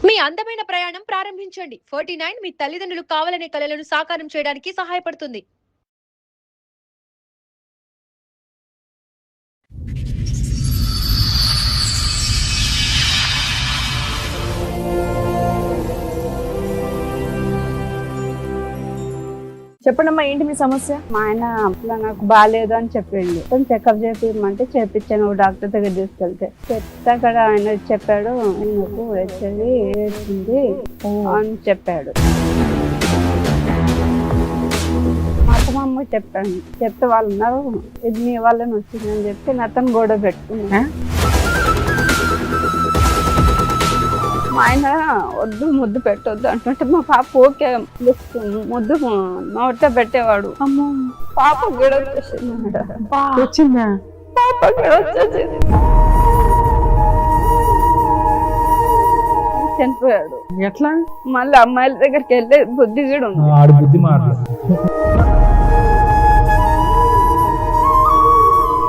మీ అందమైన ప్రయాణం ప్రారంభించండి. 49 మీ తల్లిదండ్రులు కావాలనే కలలను సాకారం చేయడానికి సహాయపడుతుంది. చెప్పండమ్మా, ఏంటి మీ సమస్య? మా ఆయన అట్లా నాకు బాగాలేదు అని చెప్పిండు. చెకప్ చేపిమంటే చేపించాను డాక్టర్ దగ్గర తీసుకెళ్తే. చెప్తే అక్కడ ఆయన చెప్పాడు, నాకు వచ్చేది ఏడ్చింది అని చెప్పాడు. మా అమ్మకి చెప్పాను. చెప్తే వాళ్ళు ఉన్నారు, ఇది నీ వాళ్ళని వచ్చిందని చెప్పి అతను గొడవ పెట్టుకున్నా. మా ఆయన వద్దు ముద్దు పెట్టొద్దు అంటుంటే మా పాప ఓకే ముద్దు నోట పెట్టేవాడు. అమ్మో, పాప గొడవ వచ్చిందా? పాప గొడవ వచ్చేసింది, చనిపోయాడు. ఎట్లా? మళ్ళీ అమ్మాయిల దగ్గరికి వెళ్ళే బుద్ధి కూడా ఉంది.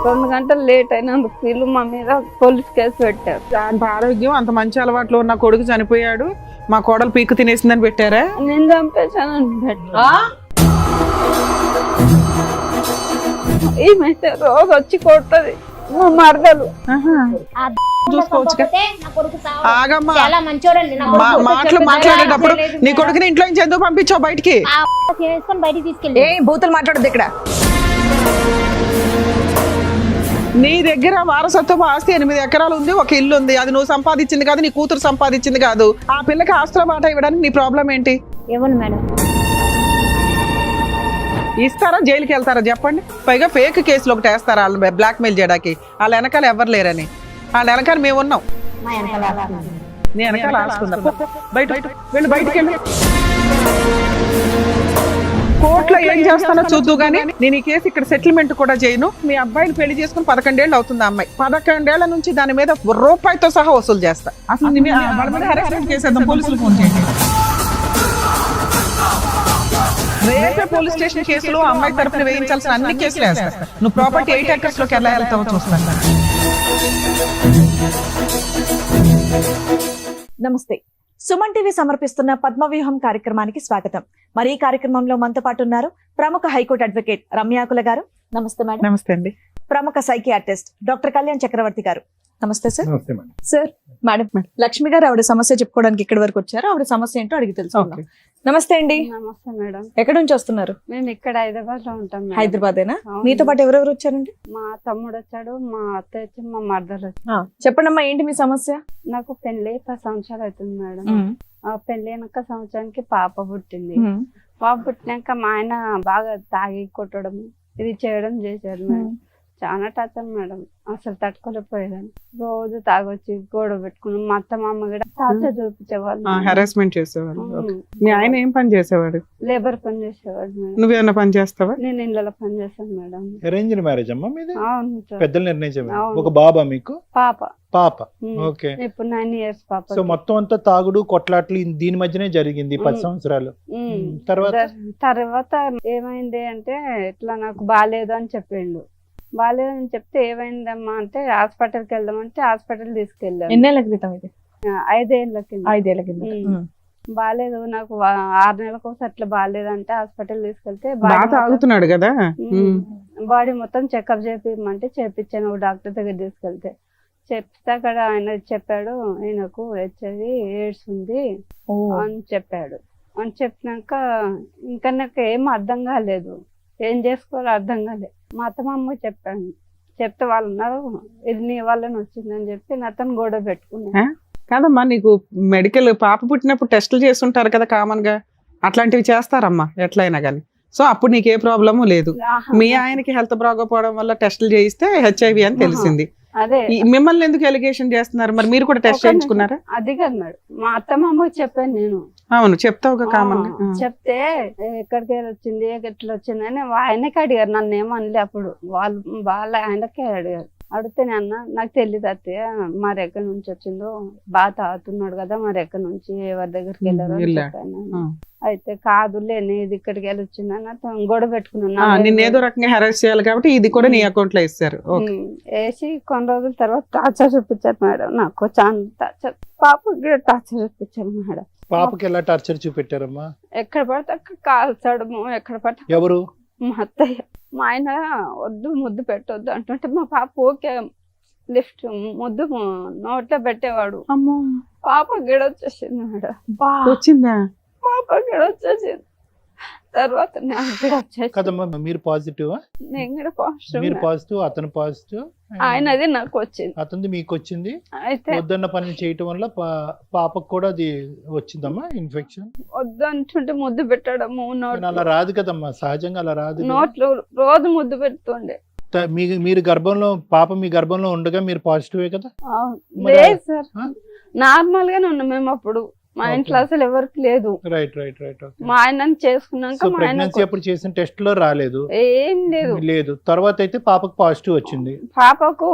2 గంటలు లేట్ అయినందుకు వీళ్ళు మా మీద పోలీస్ కేసు పెట్టారు. అంత ఆరోగ్యం, అంత మంచి అలవాట్లు ఉన్న కొడుకు చనిపోయాడు, మా కోడలు పీకు తినేసిందని పెట్టారా? నేను చంపేశానని పెట్టా. ఈమెతే రోజు వచ్చి కొడుతుంది మా మరదలు. మాటలు మాట్లాడేటప్పుడు నీ కొడుకుని ఇంట్లో నుంచి ఎందుకు పంపించావు బయటికి? ఏ బూతులు మాట్లాడద్దు ఇక్కడ. నీ దగ్గర వారసత్వ ఆస్తి 8 ఎకరాలు ఉంది, ఒక ఇల్లు ఉంది. అది నువ్వు సంపాదించింది కాదు, నీ కూతురు సంపాదించింది కాదు. ఆ పిల్లకి ఆస్తుల మాట ఇవ్వడానికి నీ ప్రాబ్లం ఏంటి? ఇవ్వను మేడం. ఇస్తారా, జైలుకి వెళ్తారా చెప్పండి? పైగా ఫేక్ కేసులు ఒకటి వేస్తారా వాళ్ళు బ్లాక్ మెయిల్ చేయడానికి? వాళ్ళ వెనకాల ఎవరు లేరని. వాళ్ళ వెనకాల మేము ఉన్నాం. నీ వెనకాల ఆస్తుందా? బయట వెళ్ళి, బయటకు వెళ్ళి. కోర్టులో ఏం చేస్తానో చూద్దు గానీ నేను ఈ కేసు ఇక్కడ సెటిల్మెంట్ కూడా చేయను. మీ అబ్బాయిని పెళ్లి చేసుకుని 11 ఏళ్ళు అవుతుంది. అమ్మాయి 11 ఏళ్ల నుంచి దాని మీద రూపాయితో సహా వసూలు చేస్తా. అసలు వాళ్ళ మీద హెరాస్మెంట్ చేసేద్దాం, పోలీసులు ఫోన్ చేయండి. రేపే పోలీస్ స్టేషన్ కేసులో అమ్మాయి తరపున వేయించాల్సిన అన్ని కేసులు వేస్తా. నువ్వు ప్రాపర్టీ 8 acres లోకి ఎలా వెళ్తావో చూస్తాను. నమస్తే. సుమన్ టీవీ సమర్పిస్తున్న పద్మవ్యూహం కార్యక్రమానికి స్వాగతం. మరి ఈ కార్యక్రమంలో మనతో పాటు ఉన్నారు ప్రముఖ హైకోర్టు అడ్వకేట్ రమ్యాకుల గారు. నమస్తే మేడం. నమస్తే అండి. ప్రముఖ సైకియాట్రిస్ట్ డాక్టర్ కళ్యాణ్ చక్రవర్తి గారు. నమస్తే సార్. సార్, మేడం, లక్ష్మి గారు ఆవిడ సమస్య చెప్పుకోవడానికి ఇక్కడి వరకు వచ్చారు. ఆవిడ సమస్య ఏంటో అడిగి తెలుసుకుందాం. నమస్తే అండి. నమస్తే మేడం. ఎక్కడి నుంచి వస్తున్నారు? మేము ఇక్కడ హైదరాబాద్ లో ఉంటాం. హైదరాబాదేనా? మీతో పాటు ఎవరెవరు వచ్చారండి? మా తమ్ముడు వచ్చాడు, మా అత్త వచ్చి, మా మరదలు వచ్చి. చెప్పండమ్మా, ఏంటి మీ సమస్య? నాకు పెళ్లి 10 సంవత్సరాలు అవుతుంది మేడం. ఆ పెళ్లి అయినాక సంవత్సరానికి పాప పుట్టింది. పాప పుట్టినాక మా ఆయన బాగా తాగి కొట్టడం ఇది చేయడం చేశాడు మేడం. చాలా టార్చర్ మేడం, అసలు తట్టుకోలేకపోయేదాన్ని. రోజు తాగొచ్చి గొడవ పెట్టుకున్నాం. మా అత్త మామ కూడా టార్చర్ చూపించేవాళ్ళు, హెరాస్మెంట్ చేసేవాడు. మీ ఆయన ఏం పని చేసేవాడు? లేబర్ పని చేసేవాడు మేడం. నువ్వేమన్నా పని చేస్తావా? నేను ఇళ్ళలో పని చేస్తాను మేడం. అరేంజ్డ్ మ్యారేజ్ అమ్మా మీది? అవును సార్. పెద్దలు నిర్ణయించారు. ఒక బాబా మీకు? పాప. పాప. ఓకే. ఇప్పుడు 9 years పాప. సో మొత్తం అంతా తాగుడు కొట్లాట్లు దీని మధ్యనే జరిగింది 10 సంవత్సరాలు. తర్వాత ఏమైంది అంటే, ఇట్లా నాకు బాగాలేదు అని చెప్పిండు. బాగాలేదని చెప్తే ఏమైందమ్మా అంటే హాస్పిటల్కి వెళ్దామంటే హాస్పిటల్ తీసుకెళ్ళాను. ఎన్నేళ్ల క్రితం ఇది? 5 ఏళ్ల కింద. 5 ఏళ్ల కింద. బాగాలేదు నాకు 6 నెలలకు అట్లా బాగాలేదంటే హాస్పిటల్ తీసుకెళ్తే తాగుతున్నాడు కదా, బాడీ మొత్తం చెకప్ చేపిమంటే చేపించాను డాక్టర్ దగ్గర తీసుకెళ్తే. చెప్తే అక్కడ ఆయన చెప్పాడు, ఈయనకు వచ్చేది ఎయిడ్స్ ఉంది అని చెప్పాడు. అని చెప్పినాక ఇంకా నాకు ఏం అర్థం కాలేదు, ఏం చేసుకోవాలో అర్థం కాలేదు. మా అత్తమ్మకి చెప్పాను. చెప్తే వాళ్ళు ఉన్నారు, ఇది నీ వాళ్ళని వచ్చిందని చెప్పి అతను గొడవ పెట్టుకున్నా. కాదమ్మా, నీకు మెడికల్ పాప పుట్టినప్పుడు టెస్టులు చేస్తుంటారు కదా కామన్ గా, అట్లాంటివి చేస్తారమ్మా ఎట్లయినా కానీ. సో అప్పుడు నీకు ఏ ప్రాబ్లము లేదు. మీ ఆయనకి హెల్త్ బాగోపోవడం వల్ల టెస్టులు చేయిస్తే HIV అని తెలిసింది. అదే మిమ్మల్ని ఎందుకు ఎలిగేషన్ చేస్తున్నారు? మరి మీరు కూడా టెస్ట్ చేయించుకున్నారా? అది కాదు మేడం, మా అత్తమ్మకి చెప్పాను నేను. అవును, చెప్తావు కామన్. చెప్తే ఎక్కడికి వచ్చింది, ఎట్లా వచ్చింది అని ఆయనకి అడిగారు, నన్ను ఏమనలే. అప్పుడు వాళ్ళ ఆయనకే అడిగారు. అడిగితేనే అన్న నాకు తెలియదు అత్తయ్య మరి ఎక్కడి నుంచి వచ్చిందో బాగా తాగుతున్నాడు కదా మరి ఎక్కడి నుంచి ఎవరి దగ్గరికి వెళ్ళారో అని వెళ్ళా. చెప్పాను. ఆ. అయితే కాదులే నేను ఇక్కడికి వెళ్ళి వచ్చిందని అతను గొడవ పెట్టుకున్నాను. నిన్ను ఏదో రకంగా హెరాస్ చేయాలి కాబట్టి ఇది కూడా నీ అకౌంట్ లో ఇస్తారు. ఓకే. వేసి కొన్ని రోజుల తర్వాత టార్చర్ చూపించారు మేడం. నాకు చాలా టార్చర్, పాపకి టార్చర్ చూపించారు మేడం. పాపకి ఎలా టార్చర్ చూపెట్టారమ్మా? ఎక్కడ పడితే అక్కడ కాల్చడము, ఎక్కడ పడితే ఎవరు? మా అత్తయ్య. మా ఆయన వద్దు ముద్దు పెట్టొద్దు అంటుంటే మా పాప ఓకే లిఫ్ట్ ముద్దు నోట్లో పెట్టేవాడు. అమ్మో, పాప గిడ వచ్చేసింది మేడం. వచ్చిందా? పాప గిడ వచ్చేసింది. తర్వాత నాకు గిడ వచ్చేసింది. కదమ్మా, మీరు పాజిటివ్? నేను గిడ పాజిటివ్. మీరు పాజిటివ్, అతను పాజిటివ్. ఆయనది నాకు వచ్చింది. అతనిది మీకు వచ్చింది. అయితే వద్దన్న పని చేయటం వల్ల పాపకు కూడా అది వచ్చిందమ్మా ఇన్ఫెక్షన్. వద్దు అంటుంటే ముద్దు పెట్టడము కానీ అలా రాదు కదమ్మా, సహజంగా అలా రాదు కదా. నోట్లో రోజు ముద్దు పెడుతుండే. మీరు గర్భంలో, పాప మీ గర్భంలో ఉండగా మీరు పాజిటివే కదా? లేదు సార్, ఆ? నార్మల్ గానే ఉన్నాం మేము అప్పుడు. మా ఇంట్లో అసలు ఎవరికి లేదు. Right right right. మా ఆయన చేసుకున్నాక సో మా ప్రెగ్నెన్సీ ఆయన అప్పుడు చేసిన టెస్ట్ లో రాలేదు? ఏం లేదు. లేదు. తర్వాత అయితే పాపకు పాజిటివ్ వచ్చింది. పాపకు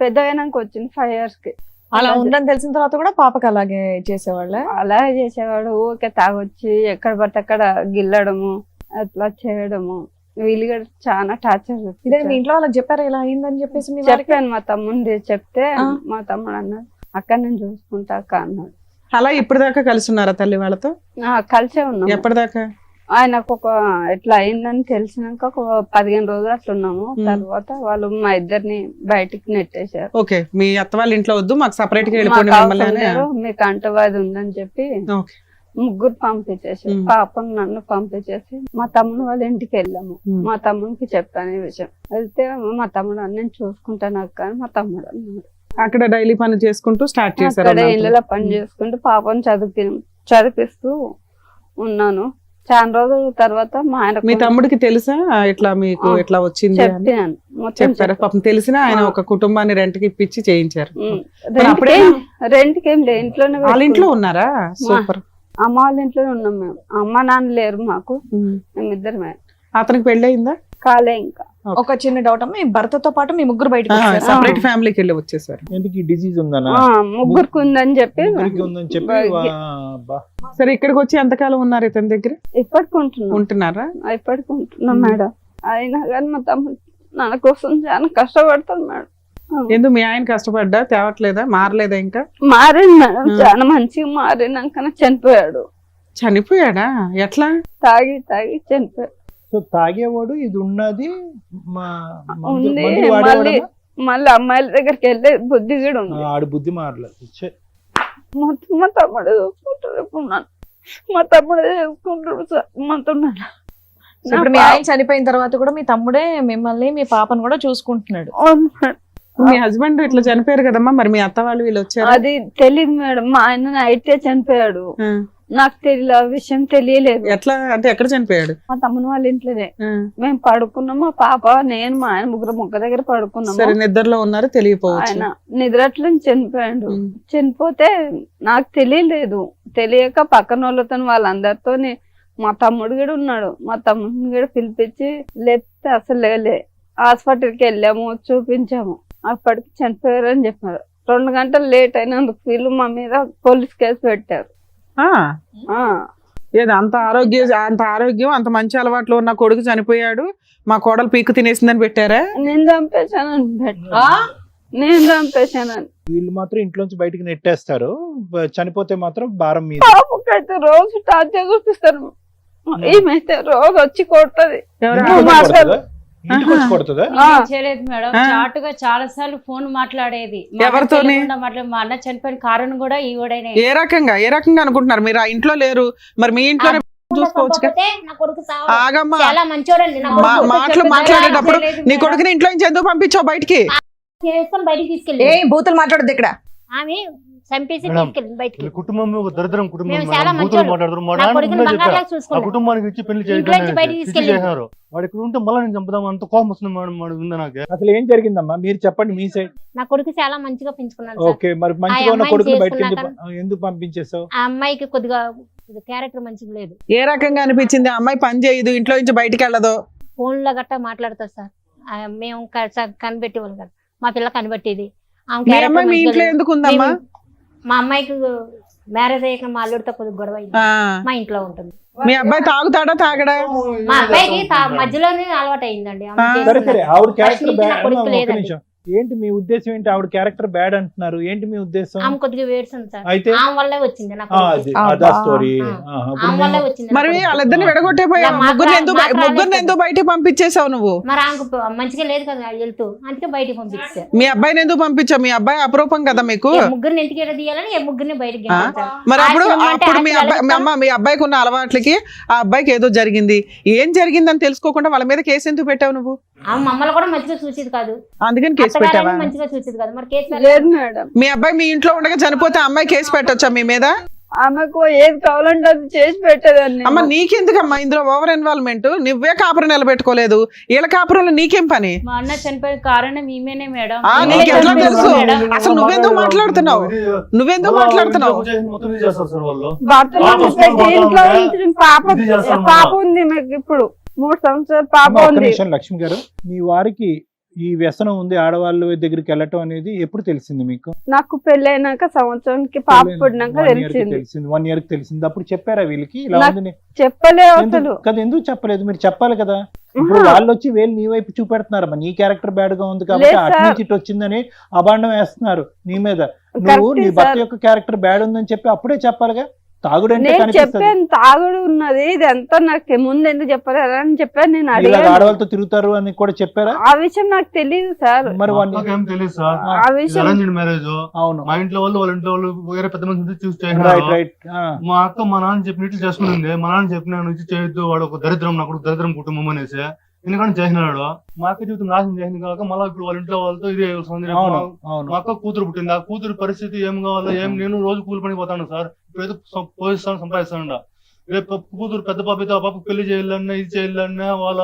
పెద్ద అయినాక వచ్చింది 5 years కి. అలా ఉందని తెలిసిన తర్వాత కూడా పాపకి అలాగే చేసేవాళ్ళ? అలాగే చేసేవాడు. ఊరికే తాగొచ్చి ఎక్కడ పడితే అక్కడ గిల్లడము అట్లా చేయడము. వీళ్ళు కూడా చాలా టార్చర్ ఇదే మీ ఇంట్లో వాళ్ళకి చెప్పారా ఇలా అయిందని చెప్పేసి? మీ వారికి చెప్పాను మా తమ్ముంది చెప్తే ఆ. మా తమ్ముడు అన్నాడు అక్క నేను చూసుకుంటా అక్క అన్నాడు. అలా ఇప్పటిదాకా కలిసి ఉన్నారా తల్లి వాళ్ళతో? కలిసే ఉన్నాం. ఎప్పటిదాకా? ఆయనకు ఒక ఎట్లా అయిందని తెలిసినాక ఒక 15 రోజులు అట్లా ఉన్నాము. తర్వాత వాళ్ళు మా ఇద్దరిని బయటికి నెట్టేశారు. ఓకే, మీ అత్త వాళ్ళ ఇంట్లో వద్దు, మాకు సపరేట్ గా మాకు వెళ్ళిపోండి మిమ్మల్ని అవసరం అని. లేదు, మీకు అంటవాది ఉందని చెప్పి ఓకే. ముగ్గురు పంపించేసి పాపను నన్ను పంపించేసి మా తమ్ముడు వాళ్ళ ఇంటికి వెళ్ళాము. మా తమ్ముడికి చెప్పాను ఈ విషయం. వెళ్తే మా తమ్ముడు అన్న నేను చూసుకుంటాను అక్క అని మా తమ్ముడు అన్నాడు. అక్కడ డైలీ పని చేసుకుంటూ స్టార్ట్ చేశారు. అక్కడ ఇళ్ళలో పని చేసుకుంటూ పాపను చదివిపిస్తూ ఉన్నాను. చాలా రోజుల తర్వాత మా ఆయన మీ తమ్ముడికి తెలుసా ఇట్లా మీకు ఇట్లా వచ్చింది అని? చెప్పాను మొత్తం చెప్పారా? పాపం తెలిసినా ఆయన ఒక కుటుంబాన్ని రెంట్ కి ఇప్పించి చేయించారు. రెంట్కి ఏం లేదు, ఇంట్లోనే వాళ్ళ ఇంట్లో ఉన్నారా? సూపర్. అమ్మ వాళ్ళ ఇంట్లోనే ఉన్నాం మేము. అమ్మ నాన్న లేరు మాకు, మేమిద్దరమే. అతనికి పెళ్ళయిందా? కాలే ఇంకా. ఒక చిన్న డౌట్ అమ్మా, మీ భర్తతో పాటు మీ ముగ్గురు బయటకు వచ్చారా? సెపరేట్ ఫ్యామిలీకి వెళ్ళి వచ్చేసారు. ఎందుకు ఈ డిసీజ్ ఉందనా? ముగ్గురికి ఉందని చెప్పి ఉందని చెప్పి సరే, ఇక్కడికి వచ్చి ఎంతకాలం ఉన్నారు ఇతని దగ్గర? ఇప్పటికి ఉంటున్నాం. ఉంటున్నారా? ఇప్పటికి ఉంటున్నాం మేడం. అయినా కానీ మా తమ్ముడు నా కోసం చాలా కష్టపడతాను మేడం. ఎందుకు మీ ఆయన కష్టపడ్డా తేవట్లేదా? మారలేదా? ఇంకా మారింది మేడం, చాలా మంచిగా మారినాక చనిపోయాడు. చనిపోయాడా? ఎట్లా? తాగి చనిపోయాడు. సో తాగేవాడు, ఇది ఉన్నది ఉంది. మళ్ళీ అమ్మాయిల దగ్గరికి వెళ్ళే బుద్ధి కూడా ఉంది. ఆడు బుద్ధి మారలేదు. మొత్తం మా తమ్ముడు చూసుకుంటారు. ఇప్పుడు మా తమ్ముడే చూసుకుంటాడు సార్ మొత్తం. ఇప్పుడు మీ ఆయన చనిపోయిన తర్వాత కూడా మీ తమ్ముడే మిమ్మల్ని మీ పాపను కూడా చూసుకుంటున్నాడు. మీ హస్బెండ్ ఇట్లా చనిపోయారు కదమ్మా, మరి మీ అత్త వాళ్ళు వీళ్ళు వచ్చారు? అది తెలియదు మేడం. మా ఆయన నైటే చనిపోయాడు. నాకు తెలియదు, ఆ విషయం తెలియలేదు. ఎట్లా అంటే ఎక్కడ చనిపోయాడు? మా తమ్ముని వాళ్ళ ఇంట్లోనే. మేము పడుకున్నాం, మా పాప నేను మా ఆయన ముగ్గురు మొక్క దగ్గర పడుకున్నాము. సరే, నిద్రలో ఉన్నారు, తెలియపోవచ్చు. ఆయన నిద్రట్లో చనిపోయాడు. చనిపోతే నాకు తెలియలేదు. తెలియక పక్కన వాళ్ళతో వాళ్ళందరితో మా తమ్ముడు కూడా ఉన్నాడు. మా తమ్ముడిని కూడా పిలిపించి లేపితే అసలు లేలే. హాస్పిటల్కి వెళ్ళాము, చూపించాము. అప్పటికి చనిపోయారు అని చెప్పారు. 2 గంటలు లేట్ అయినందుకు వీళ్ళు మా మీద పోలీస్ కేసు పెట్టారు. ఏదో అంత ఆరోగ్యం అంత మంచి అలవాట్లు ఉన్న కొడుకు చనిపోయాడు, మా కోడలు పీకు తినేసిందని పెట్టారా? నేను చంపేశానని. వీళ్ళు మాత్రం ఇంట్లోంచి బయటికి నెట్టేస్తారు, చనిపోతే మాత్రం భారం మీద. పాపకైతే రోజు టార్చర్ చూపిస్తారు. ఏమైతే రోజు వచ్చి కొడుతుంది. ఇంటికి వచ్చి కొడుతుందా? చేయలేదు మేడం, చాటుగా చాలా సార్లు ఫోన్ మాట్లాడేది. ఎవరితోని? మా అన్న చనిపోయిన కారణం కూడా ఈవిడనే. ఏ రకంగా అనుకుంటున్నారు? మీరు ఆ ఇంట్లో లేరు, మరి మీ ఇంట్లో చూసుకోవచ్చు. ఆగమ్మా, చాలా మంచోడండి. మాటలు మాట్లాడేటప్పుడు నీ కొడుకుని ఇంట్లో నుంచి ఎందుకు పంపించావు బయటికి? బయటికి తీసుకెళ్ళి బూతులు మాట్లాడదు ఇక్కడ. ఆమె చంపేసి తీసుకెళ్ళి బయటికి. కుటుంబం ఒక దరిద్రం కుటుంబం. మేము చాలా మంచోళ్ళు. నా కొడుకుని బంగారులా చూసుకున్నాం. కుటుంబానికి ఇచ్చి పెళ్లి చేశారు. వాడు ఇక్కడ ఉంటే మళ్ళీ నేను చంపుదాం అంత కోపం వస్తుంది మేడం. వాడు ఉందా నాకు? అసలు ఏం జరిగిందమ్మా మీరు చెప్పండి, మీ సైడ్. నా కొడుకు చాలా మంచిగా పెంచుకున్నాను. ఓకే, మరి మంచిగా ఉన్న కొడుకుని బయటకి ఎందుకు పంపించేసావు? ఆ అమ్మాయికి కొద్దిగా క్యారెక్టర్ మంచిగా లేదు. ఏ రకంగా అనిపించింది? ఆ అమ్మాయి పని చేయదు, ఇంట్లో నుంచి బయటికి వెళ్ళదు, ఫోన్ లో గట్టా మాట్లాడతారు సార్. మేము కనిపెట్టి వాళ్ళు కదా. మా పిల్ల కనబట్టేది ఆమె మీ character అమ్మాయి మీ మంచిగా ఇంట్లో లేదు. ఎందుకు ఉందమ్మా? మా అమ్మాయికి మ్యారేజ్ అయ్యాక మా అల్లుడితో కొద్దిగా గొడవ అయింది. ఆ, మా ఇంట్లో ఉంటుంది. మీ అబ్బాయి తాగుతాడా తాగడా? మా అబ్బాయికి మధ్యలోనే అలవాటు అయిందండి. ఆమె ఆ. సరే చేసుకున్నది. సరే ఆవిడ First క్యారెక్టర్ నుంచి నా బ్యాడ్. కొడుకు ఒక్క లేదండి. నిమిషం, ఏంటి మీ ఉద్దేశం ఏంటి? ఆవిడ క్యారెక్టర్ బ్యాడ్ అంటున్నారు, ఏంటి మీ ఉద్దేశం? ఆమె కొద్దిగా వేడుస్తుంది సార్. అయితే ఆమె వల్లే వచ్చింది నా ఆ, కొడుకు. అది అబ్బా. అదా స్టోరీ. ఆ. ఆమె వల్లే వచ్చింది నా మరి కొడుకు. వాళ్ళిద్దరిని విడగొట్టే పోయా. ఇలా ముగ్గురిని ఎందుకు బయటకు పంపించేసావు నువ్వు? మరి ఆమెకు మంచిగా లేదు కదా వెళ్తూ, అందుకే బయటికి పంపిస్తే. మీ అబ్బాయిని ఎందుకు పంపించావు? మీ అబ్బాయి అపరూపం కదా మీకు. ముగ్గురిని ఎందుకు ఎడ తీయాలని ముగ్గురిని బయటికి ఆ? పంపించాలి. మరి అప్పుడు ఆశ్రమం అంటే అప్పుడు మీ అబ్బాయి ఆశ్రమాలు అమ్మ మీ అబ్బాయికి ఉన్న అలవాట్లకి ఆ అబ్బాయికి ఏదో జరిగింది, ఏం జరిగిందని తెలుసుకోకుండా వాళ్ళ మీద కేసు ఎందుకు పెట్టావు నువ్వు? ఆమె మమ్మల్ని కూడా మంచిగా చూసేది కాదు, అందుకని కేసు పెట్టావా? అత్తగారిని మంచిగా చూసేది కాదు. మరి కేసు లేదు మేడం, మీ అబ్బాయి మీ ఇంట్లో ఉండగా చనిపోతే ఆ అమ్మాయి కేసు పెట్టొచ్చా మీ మీద? ఆమెకు ఏది కావాలంటే అది చేసి పెట్టేదాన్ని. అమ్మ నీకెందుకమ్మా ఇందులో ఓవర్ ఇన్వాల్వ్మెంట్? నువ్వే కాపురం నిలబెట్టుకోలేదు, వీళ్ళ కాపురంలో నీకేం పని? మా అన్న చనిపోయిన కారణం ఈమెనే మేడం. ఆ, ఈమెనే నీకు ఎట్లా చనిపోయింది తెలుసు? మేడం. అసలు నువ్వెందుకు మాట్లాడుతున్నావు? నువ్వెందుకు మాట్లాడుతున్నావు? మొత్తం ఇది చేస్తారు సార్ వాళ్ళు. భర్తలు పాప పెట్టి ఇంట్లో ఉందా? ఉంచి పాప ఇది చేస్తామా? పాప ఉంది మీకు ఇప్పుడు 3 సంవత్సరాలు పాప అమ్మ, ఒక్క ఉంది. నిమిషం లక్ష్మి గారు, మీ వారికి ఈ వ్యసనం ఉంది ఆడవాళ్ళ దగ్గరికి వెళ్ళటం అనేది ఎప్పుడు తెలిసింది మీకు? నాకు పెళ్ళైనాక సంవత్సరానికి పాప పుట్టినాక 1 year కి తెలిసింది. తెలిసింది. 1 year కి తెలిసింది. అప్పుడు చెప్పారా వీళ్ళకి ఇలా నాకు ఉందని? చెప్పలే అసలు. ఎందుకు కదా, ఎందుకు చెప్పలేదు? మీరు చెప్పాలి కదా. ఇప్పుడు వాళ్ళు వచ్చి వేలు నీ వైపు చూపెడుతున్నారమ్మా, నీ క్యారెక్టర్ బ్యాడ్ గా ఉంది కాబట్టి లేదు అటు సార్. నుంచి ఇటు వచ్చిందని అబాండం వేస్తున్నారు నీ మీద. నువ్వు కరెక్టే నీ భర్త సార్. యొక్క క్యారెక్టర్ బ్యాడ్ ఉందని చెప్పి అప్పుడే చెప్పాలిగా. తాగుడంటే నేను కనిపిస్తుంది. చెప్పాను తాగుడు ఉన్నది, ఇది ఎంత నాకు ముందు ఎందుకు చెప్పలేదు అని చెప్పాను. నేను ఇలా అడిగాను, ఆడవాళ్ళతో తిరుగుతారు అని కూడా చెప్పారా? ఆ విషయం నాకు తెలియదు సార్. మరి మా వాడిని- అక్కకేం తెలియదు సార్. ఆ విషయం అరేంజ్డ్ మ్యారేజ్. అవును, మా ఇంట్లో వాళ్ళు వాళ్ళ ఇంట్లో వాళ్ళు వేరే పెద్ద మంది చూసి రైట్ చేసినారు. రైట్. మా అక్క మా నాన్న చెప్పినట్లు చేసుకునింది. మా నాన్న చెప్పిన నుంచి చేయొద్దు, వాడు ఒక దరిద్రం, నాకు దరిద్రం కుటుంబం అనేసి ఎందుకంటే చేసినాడు. మా అక్క జీవితం నాశనం చేసింది కాక మళ్ళీ ఇప్పుడు వాళ్ళ ఇంట్లో వాళ్ళతో ఇదే వస్తుంది. అవును అవును. మా అక్క కూతురు పుట్టింది. ఆ కూతురు పరిస్థితి ఏం కావాలో ఏం, నేను రోజు కూలి పని పోతాను సార్. ఇప్పుడైతే పోయిస్తాను, సంపాదిస్తాను. రేపు కూతురు పెద్ద పాప అయితే ఆ పాప పెళ్లి చేయాలన్నా ఇది చేయాలన్నా వాళ్ళ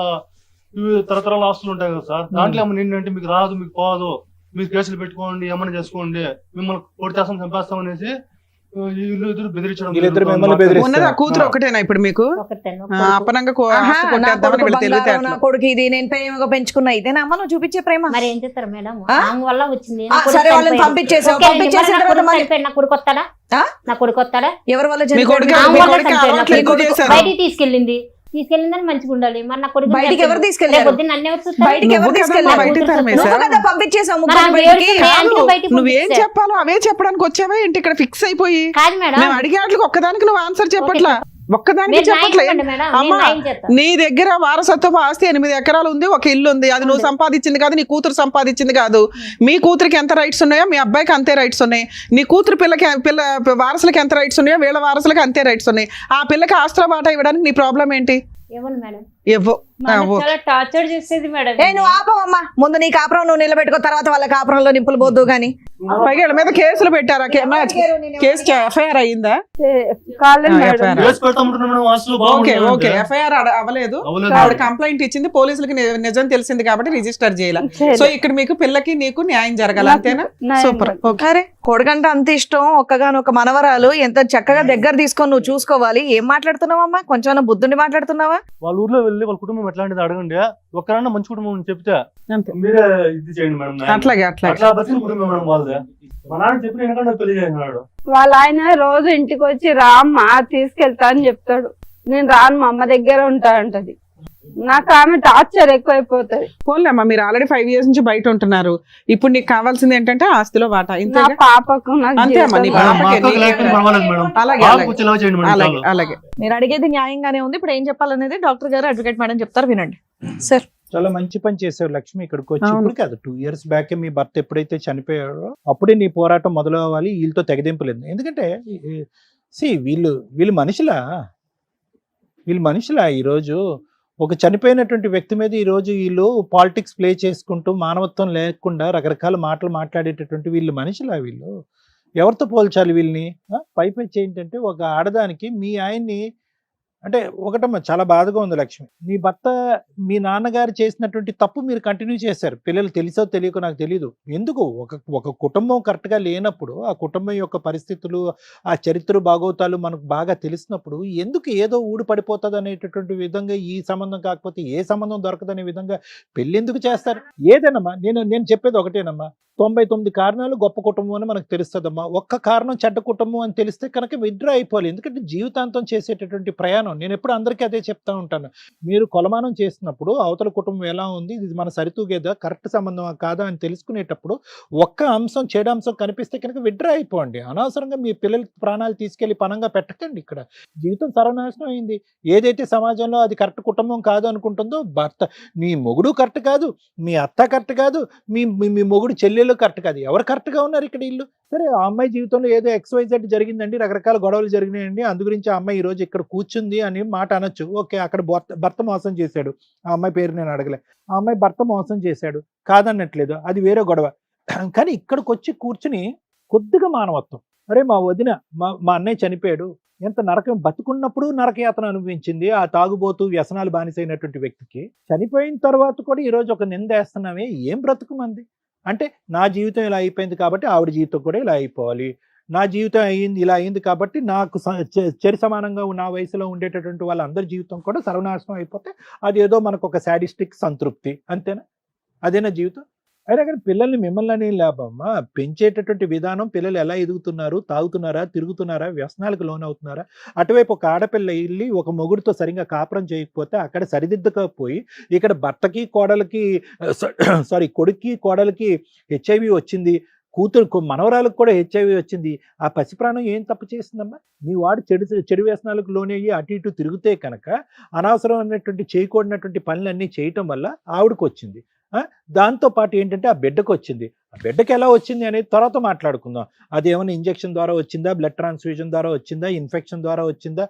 ఇవి తరతరాల ఆస్తులు ఉంటాయి కదా సార్. దాంట్లో ఏమన్నా ఏంటంటే మీకు రాదు, మీకు పోదు, మీరు కేసులు పెట్టుకోండి, ఏమన్నా చేసుకోండి, మిమ్మల్ని కొడితేస్తాం చంపేస్తాం అనేసి వీళ్ళిద్దరు బెదిరించడం. వీళ్ళిద్దరు మిమ్మల్ని బెదిరిస్తారు. ఉన్నది ఆ కూతురు ఒకటేనా ఇప్పుడు మీకు? ఒకరితేనో ఆ, అపనంగా ఆహా, ఆస్తి నా కొట్టేద్దామని కొడుకు వీళ్ళు బంగారం, నా తెలివితేటలు. కొడుకు ఇది నేను ప్రేమగా పెంచుకున్నా, ఇదేనా అమ్మ నువ్వు చూపించే ప్రేమ? మరి ఏం చేస్తారు మేడం? ఆ? ఆమె వల్ల వచ్చింది. ఆ, సరే వాళ్ళని పంపించేసావు, పంపించేసిన తర్వాత మరి నా కొడుకు వస్తాడా? ఆ? నా కొడుకు వస్తాడా? ఎవరి వల్ల మీ కొడుకు చనిపోయాడు? ఆమె మీ వల్ల కొడుకు చనిపోయాడు. అలవాట్లు ఎక్కువ చేశారు. బయటికి తీసుకెళ్ళిందని మంచిగా ఉండాలి. మరి నా కొడుకు బయటికి ఎవరు తీసుకెళ్లారు? పొద్దున్న నన్ను ఎవరు చూస్తారు? బయటికి ఎవరు నువ్వు కదా తీసుకెళ్లారు? బయటికి తరిమేశావు. నువ్వు కదా పంపించేసావు మరి ముగ్గురిని ఆమె బయటికి. ఏడుస్తుంది, అందుకే బయటికి నువ్వేం పంపించేశారు. చెప్పాలో అవే చెప్పడానికి వచ్చావా ఏంటి? ఇక్కడ ఫిక్స్ అయిపోయి కాదు మేడం, మేము అడిగే వాటికి ఒక్కదానికి నువ్వు ఆన్సర్ చెప్పట్లా, ఒక్కదానికి మీరు న్యాయం చెప్పట్లే. చెప్పండి మేడం, నేను అమ్మా, న్యాయం చేస్తాను. నీ దగ్గర వారసత్వపు ఆస్తి 8 ఎకరాలు ఉంది, ఒక ఇల్లు ఉంది. అది నువ్వు సంపాదించింది కాదు, నీ కూతురు సంపాదించింది కాదు. మీ కూతురికి ఎంత రైట్స్ ఉన్నాయో మీ అబ్బాయికి అంతే రైట్స్ ఉన్నాయి. నీ కూతురు పిల్ల వారసులకి ఎంత రైట్స్ ఉన్నాయో వీళ్ళ వారసులకి అంతే రైట్స్ ఉన్నాయి. ఆ పిల్లకి ఆస్తుల బాట ఇవ్వడానికి నీ ప్రాబ్లం ఏంటి? ఏమన్నా మేడం? ఇవ్వు. మా అన్న చాలా టార్చర్ చేసేది మేడం. ఏ నువ్వు ఆపవమ్మా, ముందు నీ కాపురం నువ్వు నిలబెట్టుకో, తర్వాత వాళ్ళ కాపురంలో నింపులు పోద్దు గాని. పైగా వీళ్ళ మీద కేసులు పెట్టారా? కేసు ఎఫ్ఐఆర్ అయ్యిందా? కాలేదు ఆ, మేడం. FIR. కేసు పెడతామంటున్నాం మేడం, ఆస్తులు ఓకే బాగుంటాయి ఓకే, అంటే. ఎఫ్ఐఆర్ అవ్వలేదు. అవ్వలేదు. ఆవిడ కంప్లైంట్ ఇచ్చింది, పోలీసులకి నిజం తెలిసింది కాబట్టి రిజిస్టర్ చేయాలి. సో ఇక్కడ మీకు పిల్లకి నీకు న్యాయం జరగాలి, అంతేనా? న్యాయం సూపర్. ఓకే. అరే కొడుకంటే అంత ఇష్టం, ఒక్కగానొక్క మనవరాలు, ఎంత చక్కగా దగ్గర తీసుకొని నువ్వు చూసుకోవాలి. ఏం మాట్లాడుతున్నావమ్మా? కొంచెం బుద్ధుండి మాట్లాడుతున్నావా? వాళ్ళ ఊర్లో వెళ్ళి వాళ్ళ కుటుంబం ఎట్లాంటిది అడగండి. ఒక్కరన్నా మంచి కుటుంబం అని చెప్తే అంతే. మీరే ఇది చేయండి మేడం. అట్లాగే అట్లాగే. అట్లా బతికిన కుటుంబం మేడం వాళ్ళదే. మా నాన్న చెప్పిన ఎందుకంటే పెళ్లి చేసినాడు. వాళ్ళ ఆయన రోజు ఇంటికి వచ్చి రామ్మా తీసుకెళ్తా అని చెప్తాడు. నేను రాను, మా అమ్మ దగ్గర ఉంటా అంటది. నాకు ఆమె టార్చర్ ఎక్కువైపోతుంది. పోన్లేమ్మా, మీరు ఆల్రెడీ 5 years నుంచి బయట ఉంటున్నారు. ఇప్పుడు నీకు కావాల్సింది ఏంటంటే ఆస్తిలో వాటా. నా ఇంతేగా? పాపకు నాకు అంతే అమ్మా, నీ జీవితం మా పాపకి అక్కకి లేకపోతే పర్వాలేదు మేడం. అలాగే బాబుకు అలాగే వచ్చేలా చేయండి మేడం అలాగే చాలు. అలాగే. మీరు అడిగేది న్యాయంగానే ఉంది. ఇప్పుడు ఏం చెప్పాలనేది డాక్టర్ గారు, అడ్వకేట్ మేడం చెప్తారు, వినండి సార్. చాలా మంచి పని చేసావు లక్ష్మి. ఇక్కడికి వచ్చి అవును. ఇప్పుడు కాదు, 2 years బ్యాక్ మీ భర్త ఎప్పుడైతే చనిపోయాడో అప్పుడే నీ పోరాటం మొదలవ్వాలి. వీళ్ళతో తెగదింపలేదు. ఎందుకంటే వీళ్ళు మనుషులా ఈరోజు ఒక చనిపోయినటువంటి వ్యక్తి మీద ఈరోజు వీళ్ళు పాలిటిక్స్ ప్లే చేసుకుంటూ మానవత్వం లేకుండా రకరకాల మాటలు మాట్లాడేటటువంటి వీళ్ళు మనుషులా? వీళ్ళు ఎవరితో పోల్చాలి వీళ్ళని? పైపెచ్చి ఏంటంటే ఒక ఆడదానికి మీ ఆయన్ని అంటే ఒకటమ్మా చాలా బాధగా ఉంది లక్ష్మి. మీ భర్త మీ నాన్నగారు చేసినటువంటి తప్పు మీరు కంటిన్యూ చేశారు. పిల్లలు తెలుసో తెలియకో నాకు తెలీదు. ఎందుకు ఒక కుటుంబం కరెక్ట్‌గా లేనప్పుడు, ఆ కుటుంబం యొక్క పరిస్థితులు, ఆ చరిత్ర భాగోతాలు మనకు బాగా తెలిసినప్పుడు ఎందుకు ఏదో ఊడి పడిపోతదనేటటువంటి విధంగా ఈ సంబంధం కాకపోతే ఏ సంబంధం దొరకదనే విధంగా పెళ్ళెందుకు చేస్తారు? ఏదేనమ్మా నేను చెప్పేది ఒకటేనమ్మా. 99 కారణాలు గొప్ప కుటుంబం అని మనకు తెలుస్తదమ్మా. ఒక్క కారణం చెడ్డ కుటుంబం అని తెలిస్తే కనుక విత్‌డ్రా అయిపోవాలి. ఎందుకంటే జీవితాంతం చేసేటటువంటి ప్రయాణం నేనెప్పుడు అందరికీ అదే చెప్తా ఉంటాను. మీరు కొలమానం చేసినప్పుడు అవతల కుటుంబం ఎలా ఉంది, ఇది మన సరితూగేదా, కరెక్ట్ సంబంధమా కాదా అని తెలుసుకునేటప్పుడు ఒక్క అంశం చెడు అంశం కనిపిస్తే కనుక విత్‌డ్రా అయిపోండి. అనవసరంగా మీ పిల్లల ప్రాణాలు తీసుకెళ్ళి పణంగా పెట్టకండి ఇక్కడ. జీవితం సర్వనాశనం అయింది. ఏదైతే సమాజంలో అది కరెక్ట్ కుటుంబం కాదు అనుకుంటుందో భర్త, మీ మొగుడు కరెక్ట్ కాదు, మీ అత్త కరెక్ట్ కాదు, మీ మీ మొగుడు చెల్లెలు కరెక్ట్ కాదు. ఎవరు కరెక్ట్‌గా ఉన్నారు ఇక్కడ ఈళ్ళు? సరే ఆ అమ్మాయి జీవితంలో ఏదో XYZ జరిగిందండి, రకరకాల గొడవలు జరిగినాయండి, అందు గురించి ఆ అమ్మాయి ఈరోజు ఇక్కడ కూర్చుంది అని మాట అనొచ్చు. ఓకే, అక్కడ భర్త మోసం చేశాడు. ఆ అమ్మాయి పేరు నేను అడగలే. ఆ అమ్మాయి భర్త మోసం చేశాడు, కాదన్నట్లేదు, అది వేరే గొడవ. కానీ ఇక్కడికొచ్చి కూర్చుని కొద్దిగా మానవత్వం, అరే మా వదిన మా అన్నయ్య చనిపోయాడు, ఎంత నరకం, బతుకున్నప్పుడు నరకయాతన అనుభవించింది ఆ తాగుబోతూ వ్యసనాలు బానిసైనటువంటి వ్యక్తికి, చనిపోయిన తర్వాత కూడా ఈరోజు ఒక నిందేస్తున్నామే, ఏం బ్రతుకు మంది అంటే నా జీవితం ఇలా అయిపోయింది కాబట్టి ఆవిడ జీవితం కూడా ఇలా అయిపోవాలి, నా జీవితం ఇలా అయింది కాబట్టి నాకు చెరి సమానంగా నా వయసులో ఉండేటటువంటి వాళ్ళందరి జీవితం కూడా సర్వనాశనం అయిపోతే అది ఏదో మనకు ఒక సాడిస్టిక్ సంతృప్తి, అంతేనా? అదేనా జీవితం? అయినా కానీ పిల్లల్ని మిమ్మల్ని లాభమ్మా, పెంచేటటువంటి విధానం, పిల్లలు ఎలా ఎదుగుతున్నారు, తాగుతున్నారా, తిరుగుతున్నారా, వ్యసనాలకు లోనవుతున్నారా? అటువైపు ఒక ఆడపిల్ల వెళ్ళి ఒక మొగుడితో సరిగ్గా కాపురం చేయకపోతే అక్కడ సరిదిద్దకపోయి ఇక్కడ భర్తకి కోడలికి కొడుక్కి కోడలికి HIV వచ్చింది, మనవరాలకు కూడా HIV వచ్చింది. ఆ పసిప్రాణం ఏం తప్పు చేసిందమ్మా? మీ వాడు చెడు వ్యసనాలకు లోనయ్యి అటు ఇటు తిరిగితే కనుక అనవసరమైనటువంటి చేయకూడనటువంటి పనులన్నీ చేయటం వల్ల ఆవిడకు వచ్చింది. దాంతో పాటు ఏంటంటే ఆ బిడ్డకు వచ్చింది. ఆ బిడ్డకి ఎలా వచ్చింది అనేది తర్వాత మాట్లాడుకుందాం. అది ఏమైనా ఇంజెక్షన్ ద్వారా వచ్చిందా, బ్లడ్ ట్రాన్స్ఫ్యూజన్ ద్వారా వచ్చిందా, ఇన్ఫెక్షన్ ద్వారా వచ్చిందా,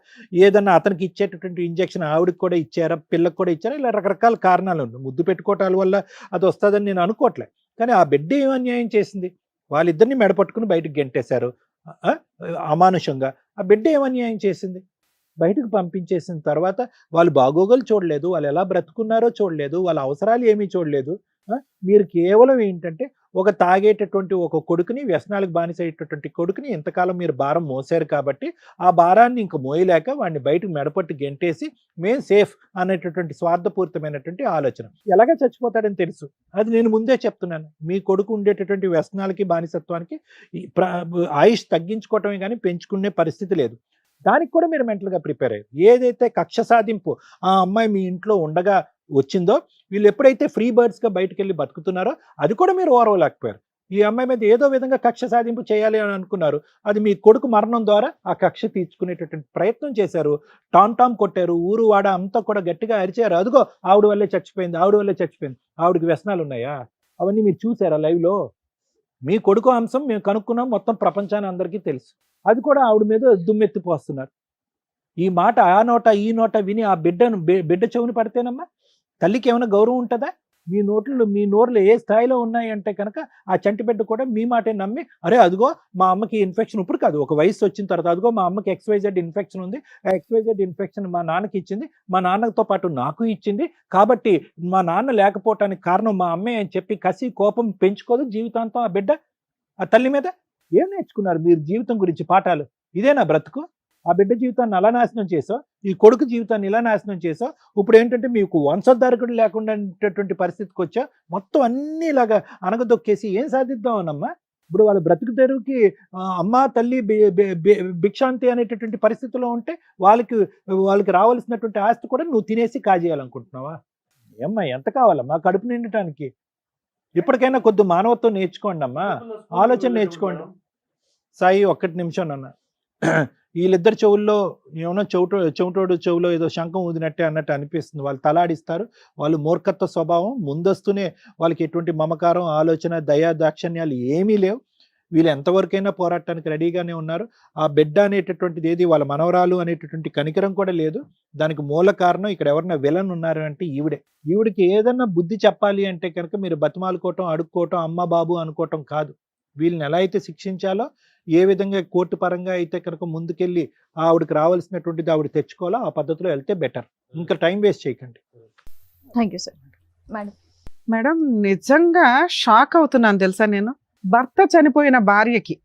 ఏదన్నా అతనికి ఇచ్చేటటువంటి ఇంజెక్షన్ ఆవిడకి కూడా ఇచ్చారా, పిల్లకి కూడా ఇచ్చారా, ఇలా రకరకాల కారణాలు ఉన్నాయి. ముద్దు పెట్టుకోవటాల వల్ల అది వస్తుందని నేను అనుకోవట్లే. కానీ ఆ బిడ్డ ఏం అన్యాయం చేసింది? వాళ్ళిద్దరిని మెడపట్టుకుని బయటకు గెంటేశారు అమానుషంగా. ఆ బిడ్డ ఏం అన్యాయం చేసింది? బయటకు పంపించేసిన తర్వాత వాళ్ళు బాగోగులు చూడలేదు, వాళ్ళు ఎలా బ్రతుకున్నారో చూడలేదు, వాళ్ళ అవసరాలు ఏమీ చూడలేదు. మీరు కేవలం ఏంటంటే ఒక తాగేటటువంటి ఒక కొడుకుని, వ్యసనాలకు బానిసయ్యేటటువంటి కొడుకుని ఇంతకాలం మీరు భారం మోసారు కాబట్టి ఆ భారాన్ని ఇంక మోయలేక వాడిని బయటకు మెడపట్టి గెంటేసి మేము సేఫ్ అనేటటువంటి స్వార్థపూరితమైనటువంటి ఆలోచన. ఎలాగ చచ్చిపోతాడని తెలుసు, అది నేను ముందే చెప్తున్నాను. మీ కొడుకు ఉండేటటువంటి వ్యసనాలకి, బానిసత్వానికి ఆయుష్ తగ్గించుకోవటమే కానీ పెంచుకునే పరిస్థితి లేదు. దానికి కూడా మీరు మెంటల్గా ప్రిపేర్ అయ్యారు. ఏదైతే కక్ష సాధింపు ఆ అమ్మాయి మీ ఇంట్లో ఉండగా వచ్చిందో, వీళ్ళు ఎప్పుడైతే ఫ్రీ బర్డ్స్గా బయటకు వెళ్ళి బతుకుతున్నారో అది కూడా మీరు ఓర్వలేకపోయారు. ఈ అమ్మాయి మీద ఏదో విధంగా కక్ష సాధింపు చేయాలి అని అనుకున్నారు. అది మీ కొడుకు మరణం ద్వారా ఆ కక్ష తీర్చుకునేటటువంటి ప్రయత్నం చేశారు. టామ్ కొట్టారు, ఊరు వాడ అంతా కూడా గట్టిగా అరిచారు. అదిగో ఆవిడ వల్లే చచ్చిపోయింది, ఆవిడ వల్లే చచ్చిపోయింది. ఆవిడకి వ్యసనాలు ఉన్నాయా? అవన్నీ మీరు చూసారా లైవ్లో? మీ కొడుకు అంశం మేము కనుక్కున్నాం, మొత్తం ప్రపంచాన్ని అందరికీ తెలుసు. అది కూడా ఆవిడ మీద దుమ్మెత్తిపోస్తున్నారు. ఈ మాట ఆ నోట ఈ నోట విని ఆ బిడ్డ చెవుని పడితేనమ్మా తల్లికి ఏమైనా గౌరవం ఉంటుందా? మీ నోర్లు ఏ స్థాయిలో ఉన్నాయంటే కనుక ఆ చంటి బిడ్డ కూడా మీ మాటే నమ్మి, అరే అదిగో మా అమ్మకి ఇన్ఫెక్షన్, ఇప్పుడు కాదు ఒక వయసు వచ్చిన తర్వాత, అదిగో మా అమ్మకి XYZ ఇన్ఫెక్షన్ ఉంది, ఆ XYZ ఇన్ఫెక్షన్ మా నాన్నకి ఇచ్చింది, మా నాన్నతో పాటు నాకు ఇచ్చింది, కాబట్టి మా నాన్న లేకపోవటానికి కారణం మా అమ్మే అని చెప్పి కసి కోపం పెంచుకోదు జీవితాంతం ఆ బిడ్డ ఆ తల్లి మీద. ఏం నేర్చుకున్నారు మీరు జీవితం గురించి పాఠాలు? ఇదేనా బ్రతుకు? ఆ బిడ్డ జీవితాన్ని అలా నాశనం చేసావు, ఈ కొడుకు జీవితాన్ని ఇలా నాశనం చేసావు. ఇప్పుడు ఏంటంటే మీకు వంశోద్ధారకుడు లేకుండా పరిస్థితికి వచ్చా, మొత్తం అన్ని ఇలాగా అనగదొక్కేసి ఏం సాధిద్దాం అనమ్మా? ఇప్పుడు వాళ్ళ బ్రతుకు తెరువుకి అమ్మ తల్లి భిక్షాంతి అనేటటువంటి పరిస్థితిలో ఉంటే వాళ్ళకి రావాల్సినటువంటి ఆస్తి కూడా నువ్వు తినేసి కాజేయాలనుకుంటున్నావా? ఏమ్మా ఎంత కావాలమ్మా కడుపు నిండటానికి? ఇప్పటికైనా కొద్ది మానవత్వం నేర్చుకోండి అమ్మా, ఆలోచన నేర్చుకోండి. సాయి ఒక్కటి నిమిషం అన్న, వీళ్ళిద్దరు చెవుల్లో ఏమన్నా చెవిటోడు చెవులో ఏదో శంఖం ఊదినట్టే అన్నట్టు అనిపిస్తుంది. వాళ్ళు తలాడిస్తారు, వాళ్ళు మూర్ఖత్వ స్వభావం, ముందస్తునే వాళ్ళకి ఎటువంటి మమకారం, ఆలోచన, దయా దాక్షణ్యాలు ఏమీ లేవు. వీళ్ళు ఎంతవరకైనా పోరాటానికి రెడీగానే ఉన్నారు. ఆ బిడ్డ అనేటటువంటిది ఏది, వాళ్ళ మనవరాలు అనేటటువంటి కనికరం కూడా లేదు. దానికి మూల కారణం ఇక్కడ ఎవరైనా విలన్ ఉన్నారు అంటే ఈవిడికి ఏదన్నా బుద్ధి చెప్పాలి అంటే కనుక మీరు బతిమాలుకోవటం, అడుక్కోవటం, అమ్మ బాబు అనుకోవటం కాదు. వీళ్ళని ఎలా అయితే శిక్షించాలో ఏ విధంగా కోర్టు పరంగా అయితే కనుక ముందుకెళ్ళి ఆవిడకి రావాల్సినటువంటిది ఆవిడ తెచ్చుకోవాలో ఆ పద్ధతిలో వెళ్తే బెటర్. ఇంకా టైం వేస్ట్ చేయకండి. Thank you sir. Madam, madam నిజంగా షాక్ అవుతున్నాను తెలుసా నేను. భర్త చనిపోయిన భార్యకి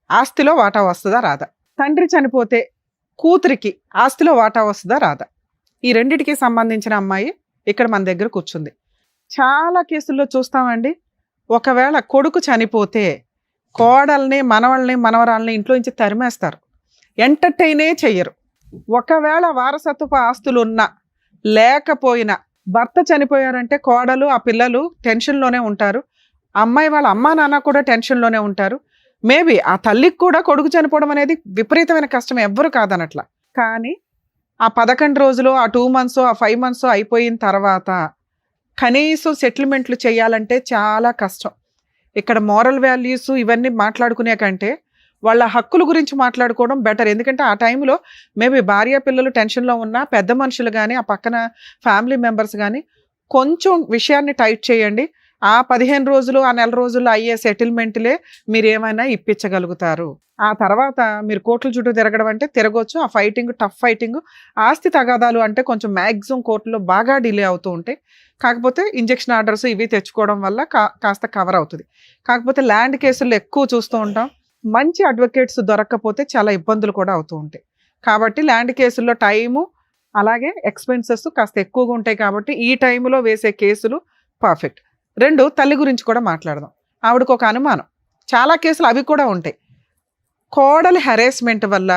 ఆస్తిలో వాటా వస్తుందా రాదా, తండ్రి చనిపోతే కూతురికి ఆస్తిలో వాటా వస్తుందా రాదా, ఈ రెండిటికి సంబంధించిన అమ్మాయి ఇక్కడ మన దగ్గర కూర్చుంది. చాలా కేసుల్లో చూస్తామండి, ఒకవేళ కొడుకు చనిపోతే కోడల్ని మనవల్ని మనవరాల్ని ఇంట్లో నుంచి తరిమేస్తారు, ఎంటర్టైనే చెయ్యరు. ఒకవేళ వారసత్వపు ఆస్తులు ఉన్నా లేకపోయినా భర్త చనిపోయారంటే కోడలు ఆ పిల్లలు టెన్షన్లోనే ఉంటారు, అమ్మాయి వాళ్ళ అమ్మా నాన్న కూడా టెన్షన్లోనే ఉంటారు. మేబీ ఆ తల్లికి కూడా కొడుకు చనిపోవడం అనేది విపరీతమైన కష్టం, ఎవ్వరు కాదనట్లా. కానీ ఆ 11 రోజులు, ఆ 2 months, ఆ 5 months అయిపోయిన తర్వాత కనీసం సెటిల్మెంట్లు చేయాలంటే చాలా కష్టం. ఇక్కడ మోరల్ వాల్యూస్ ఇవన్నీ మాట్లాడుకునే కంటే వాళ్ళ హక్కుల గురించి మాట్లాడుకోవడం బెటర్. ఎందుకంటే ఆ టైంలో మేబీ భార్య పిల్లలు టెన్షన్లో ఉన్నా పెద్ద మనుషులు కానీ ఆ పక్కన ఫ్యామిలీ మెంబర్స్ కానీ కొంచెం విషయాన్ని టైట్ చేయండి. ఆ 15 రోజులు, ఆ నెల రోజుల్లో అయ్యే సెటిల్మెంట్లే మీరు ఏమైనా ఇప్పించగలుగుతారు. ఆ తర్వాత మీరు కోర్టుల చుట్టూ తిరగడం అంటే తిరగొచ్చు. ఆ ఫైటింగ్, టఫ్ ఫైటింగ్, ఆస్తి తగాదాలు అంటే కొంచెం మ్యాక్సిమం కోర్టులో బాగా డిలే అవుతూ ఉంటాయి. కాకపోతే ఇంజెక్షన్ ఆర్డర్స్ ఇవి తెచ్చుకోవడం వల్ల కాస్త కవర్ అవుతుంది. కాకపోతే ల్యాండ్ కేసుల్లో ఎక్కువ చూస్తూ ఉంటాం, మంచి అడ్వకేట్స్ దొరక్కపోతే చాలా ఇబ్బందులు కూడా అవుతూ ఉంటాయి. కాబట్టి ల్యాండ్ కేసుల్లో టైము అలాగే ఎక్స్పెన్సెస్ కాస్త ఎక్కువగా ఉంటాయి. కాబట్టి ఈ టైంలో వేసే కేసులు పర్ఫెక్ట్. 2, తల్లి గురించి కూడా మాట్లాడదాం. ఆవిడకు ఒక అనుమానం, చాలా కేసులు అవి కూడా ఉంటాయి. కోడలి హెరాస్మెంట్ వల్ల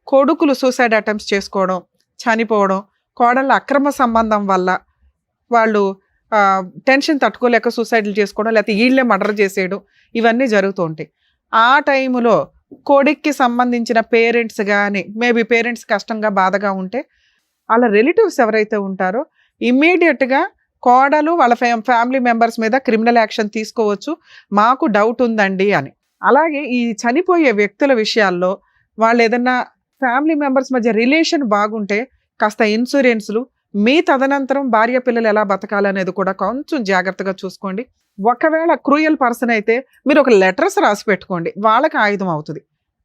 కొడుకులు సూసైడ్ అటెంప్ట్స్ చేసుకోవడం, చనిపోవడం, కోడళ్ళ అక్రమ సంబంధం వల్ల వాళ్ళు టెన్షన్ తట్టుకోలేక సూసైడ్లు చేసుకోవడం, లేకపోతే వీళ్ళే మర్డర్ చేసేయడం, ఇవన్నీ జరుగుతూ ఉంటాయి. ఆ టైంలో కొడుక్కి సంబంధించిన పేరెంట్స్ కానీ మేబీ పేరెంట్స్ కష్టంగా బాధగా ఉంటే వాళ్ళ రిలేటివ్స్ ఎవరైతే ఉంటారో ఇమ్మీడియట్గా కోడలు వాళ్ళ ఫ్యామిలీ మెంబర్స్ మీద క్రిమినల్ యాక్షన్ తీసుకోవచ్చు, మాకు డౌట్ ఉందండి అని. అలాగే ఈ చనిపోయే వ్యక్తుల విషయాల్లో వాళ్ళు ఏదన్నా ఫ్యామిలీ మెంబర్స్ మధ్య రిలేషన్ బాగుంటే కాస్త ఇన్సూరెన్స్లు, మీ తదనంతరం భార్య పిల్లలు ఎలా బతకాలనేది కూడా కొంచెం జాగ్రత్తగా చూసుకోండి. ఒకవేళ క్రూయల్ పర్సన్ అయితే మీరు ఒక లెటర్స్ రాసి పెట్టుకోండి, వాళ్ళకి ఆయుధం అవుతుంది.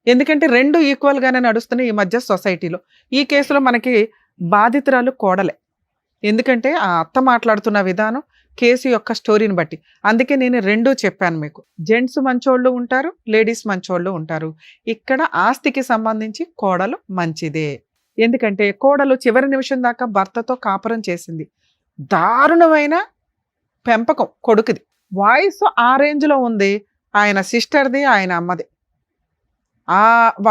ఎందుకంటే 2 ఈక్వల్గానే నడుస్తున్నాయి ఈ మధ్య సొసైటీలో. ఈ కేసులో మనకి బాధితురాలు కోడలే, ఎందుకంటే ఆ అత్త మాట్లాడుతున్న విధానం కేసు యొక్క స్టోరీని బట్టి. అందుకే నేను 2 చెప్పాను మీకు. జెంట్స్ మంచోళ్ళు ఉంటారు, లేడీస్ మంచోళ్ళు ఉంటారు. ఇక్కడ ఆస్తికి సంబంధించి కోడలు మంచిదే. ఎందుకంటే కోడలు చివరి నిమిషం దాకా భర్తతో కాపురం చేసింది. దారుణమైన పెంపకం కొడుకుది. వాయిస్ ఆ రేంజ్లో ఉంది, ఆయన సిస్టర్ది, ఆయన అమ్మది.